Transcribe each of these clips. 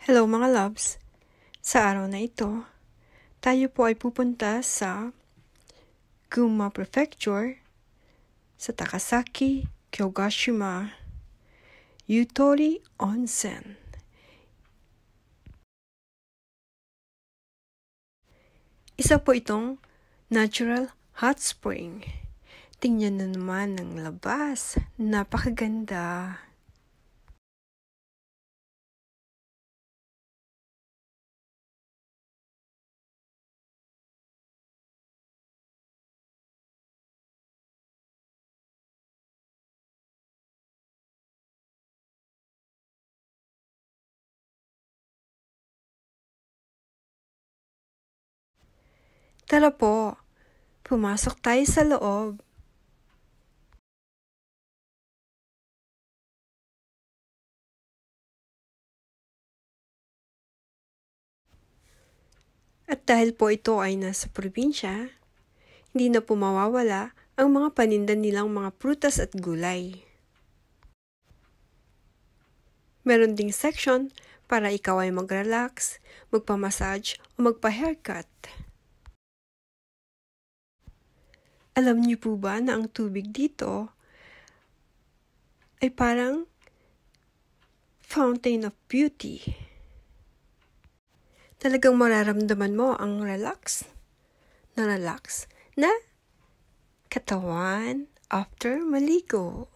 Hello mga loves! Sa araw na ito, tayo po ay pupunta sa Gunma Prefecture sa Takasaki, Kyogashima, Yutori Onsen. Isa po itong natural hot spring. Tingnan na naman ang labas. Napakaganda. Tara po, pumasok tayo sa loob. At dahil po ito ay nasa probinsya, hindi na po mawawala ang mga paninda nilang mga prutas at gulay. Meron ding section para ikaw ay mag-relax, magpa-massage o magpa-haircut. Alam niyo po ba na ang tubig dito ay parang fountain of beauty? Talagang mararamdaman mo ang relax na katawan after maligo.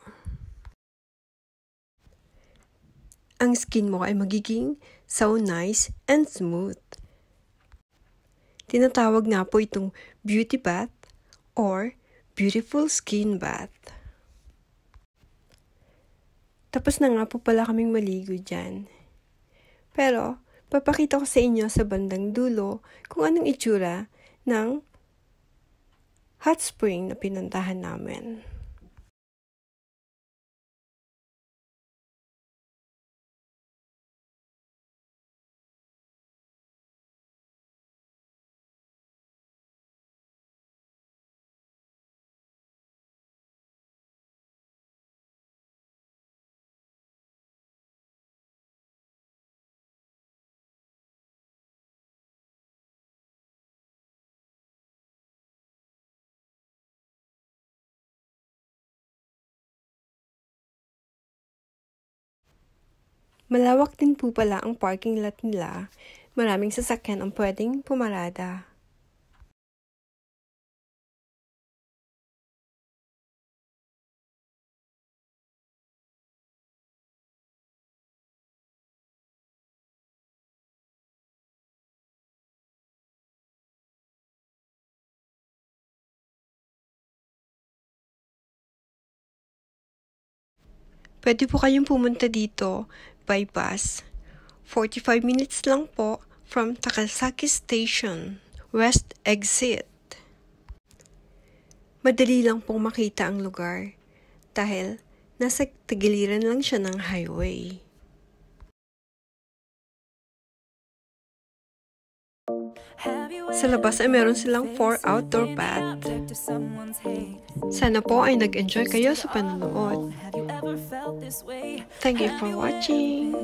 Ang skin mo ay magiging so nice and smooth. Tinatawag nga po itong beauty bath or beautiful skin bath. Tapos na nga po pala kaming maligo dyan. Pero, papakita ko sa inyo sa bandang dulo kung anong itsura ng hot spring na pinuntahan namin. Malawak din po pala ang parking lot nila. Maraming sasakyan ang pwedeng pumarada. Pwede po kayong pumunta dito by bus. 45 minutes lang po from Takasaki Station, West Exit. Madali lang pong makita ang lugar dahil nasa tagiliran lang siya ng highway. Sa labas ay meron silang 4 outdoor bath. Sana po ay nag-enjoy kayo sa panonood. Thank you for watching.